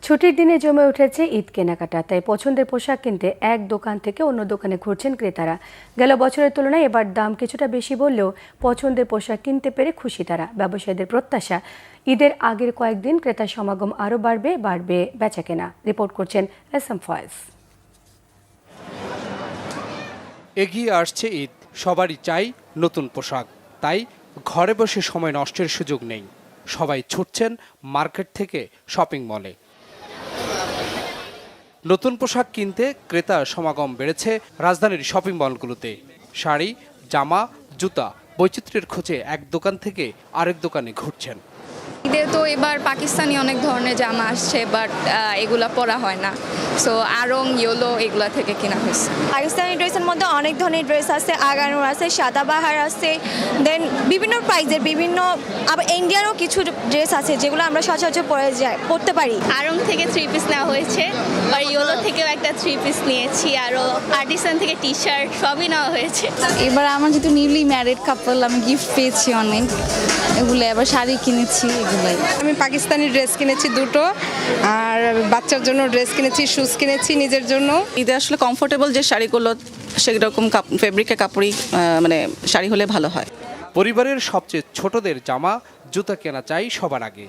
ছুটির দিনে জমে উঠেছে ঈদ কেনাকাটা, তাই পছন্দের পোশাক কিনতে এক দোকান থেকে অন্য দোকানে ঘুরছেন ক্রেতারা। গেল বছরের তুলনায় এবার দাম কিছুটা বেশি বললেও পছন্দের পোশাক কিনতে পেরে খুশি তারা। ব্যবসায়ীদের প্রত্যাশা, ঈদের আগের কয়েকদিন ক্রেতার সমাগম আরও বাড়বে বেচাকেনা। রিপোর্ট করছেন এস.এম. ফয়েজ। এগিয়ে আসছে ঈদ, সবারই চাই নতুন পোশাক, তাই ঘরে বসে সময় নষ্টের সুযোগ নেই। সবাই ছুটছেন মার্কেট থেকে শপিং মলে। নতুন পোশাক কিনতে ক্রেতার সমাগম বেড়েছে রাজধানীর শপিং মলগুলোতে। শাড়ি, জামা, জুতা, বৈচিত্র্যের খোঁজে এক দোকান থেকে আরেক দোকানে ঘুরছেন। ঈদে তো এবার পাকিস্তানি অনেক ধরনের জামা আসছে, বাট এগুলা পরা হয় না, সো আরং, ইয়েলো এগুলা থেকে কেনা হয়েছে। পাকিস্তানি ড্রেসের মধ্যে অনেক ধরনের ড্রেস আছে, আগানুর আছে, সাদাবাহার আছে, দেন বিভিন্ন প্রাইজের আবার ইন্ডিয়ানও কিছু ড্রেস আছে যেগুলো আমরা সচরাচর পরতে পারি। আরং থেকে 3 পিস নেওয়া হয়েছে, আর ইয়েলো থেকেও একটা 3 পিস নিয়েছি, আরও আর্টিসান থেকে টি শার্ট সবই নেওয়া হয়েছে। এবার আমার যেহেতু নিউলি ম্যারিড কাপল, আমি গিফট পেয়েছি অনেক, এগুলো এবার শাড়ি কিনেছি। আমি পাকিস্তানি ড্রেস কিনেছি দুটো, আর বাচ্চার জন্য ড্রেস কিনেছি, শুজ কিনেছি নিজের জন্য। ঈদে আসলে কমফোর্টেবল যে শাড়িগুলো সেরকম ফেব্রিকের কাপড়ই মানে শাড়ি হলে ভালো হয়। পরিবারের সবচেয়ে ছোটদের জামা, জুতা কেনা চাই সবার আগে।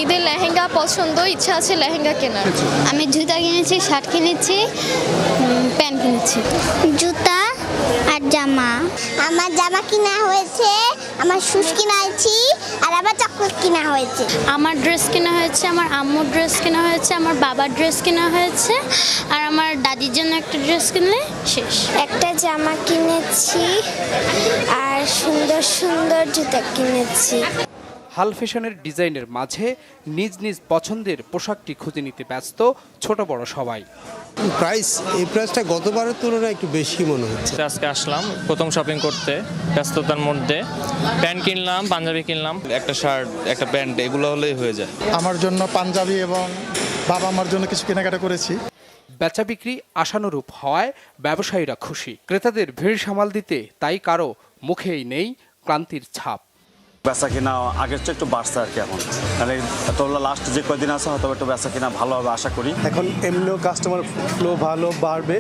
ঈদের লেহেঙ্গা পছন্দ, ইচ্ছা আছে লেহেঙ্গা কেনার। আমি জুতা কিনেছি, শার্ট কিনেছি, প্যান্ট কিনেছি, জুতা আর জামা। আমার জামা কিনা হয়েছে, আমার শুজ কিনা হয়েছে, আর আবার চকলেট কিনা হয়েছে। আমার ড্রেস কেনা হয়েছে, আমার আম্মুর ড্রেস কেনা হয়েছে, আমার বাবার ড্রেস কেনা হয়েছে, আর আমার দাদির জন্য একটা ড্রেস কিনলে শেষ। একটা জামা কিনেছি আর সুন্দর সুন্দর জুতা কিনেছি। হাল ফ্যাশনের ডিজাইনের মাঝে নিজ নিজ পছন্দের পোশাকটি খুঁজে নিতে ব্যস্ত ছোট বড় সবাই। এই প্রাইসটা গতবারের তুলনায় একটু বেশি মনে হচ্ছে। আজকে আসলাম প্রথম শপিং করতে, ব্যস্ততার মধ্যে প্যান্ট কিনলাম, পাঞ্জাবি কিনলাম, একটা শার্ট, একটা প্যান্ট, এগুলো হলেই হয়ে যায়। আমার জন্য পাঞ্জাবি এবং বাবা আমার জন্য কিছু কেনাকাটা করেছি। বেচা বিক্রি আশানুরূপ হওয়ায় ব্যবসায়ীরা খুশি। ক্রেতাদের ভিড় সামাল দিতে তাই কারো মুখেই নেই ক্লান্তির ছাপ। বেচা কিনা আগের চেয়ে একটু বাড়ছে আর কি এখন, মানে তোমরা লাস্ট যে কয়দিন আছে হয়তো একটু বেচা কিনা ভালো হবে আশা করি। এখন এমনিও কাস্টমার ফ্লো ভালো বাড়বে,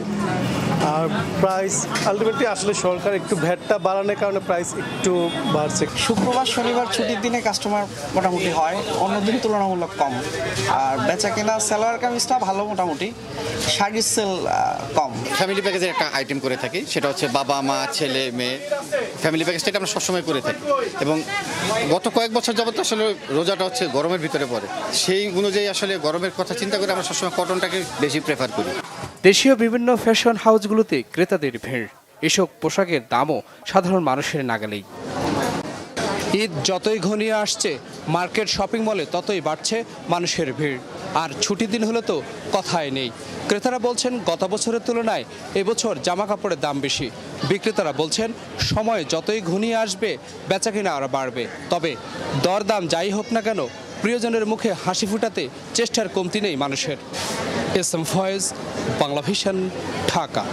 আর প্রাইস আলটিমেটলি আসলে সরকার একটু ভ্যাটটা বাড়ানোর কারণে প্রাইস একটু বাড়ছে। শুক্রবার শনিবার ছুটির দিনে কাস্টমার মোটামুটি হয়, অন্য দিন তুলনামূলক কম। আর বেচা কেনা সালোয়ার কামিজটা ভালো, মোটামুটি শাড়ির সেল কম। ফ্যামিলি প্যাকেজের একটা আইটেম করে থাকি, সেটা হচ্ছে বাবা মা ছেলে মেয়ে ফ্যামিলি প্যাকেজটা আমরা সবসময় করে থাকি। এবং গত কয়েক বছর যাবত আসলে রোজাটা হচ্ছে গরমের ভিতরে পড়ে, সেই অনুযায়ী আসলে গরমের কথা চিন্তা করে আমরা সবসময় কটনটাকে বেশি প্রেফার করি। দেশীয় বিভিন্ন ফ্যাশন হাউসগুলোতে ক্রেতাদের ভিড়, এসব পোশাকের দামও সাধারণ মানুষের নাগালেই। ঈদ যতই ঘনিয়ে আসছে মার্কেট শপিং মলে ততই বাড়ছে মানুষের ভিড়। আর ছুটির দিন হলে তো কথাই নেই। ক্রেতারা বলছেন গত বছরের তুলনায় এবছর জামা কাপড়ের দাম বেশি। বিক্রেতারা বলছেন সময় যতই ঘনিয়ে আসবে বেচাকেনা আরও বাড়বে। তবে দরদাম যাই হোক না কেন প্রিয়জনের মুখে হাসি ফুটাতে চেষ্টার কমতি নেই মানুষের। এস.এম. ফয়েজ, বাংলা ভিশন, ঢাকা।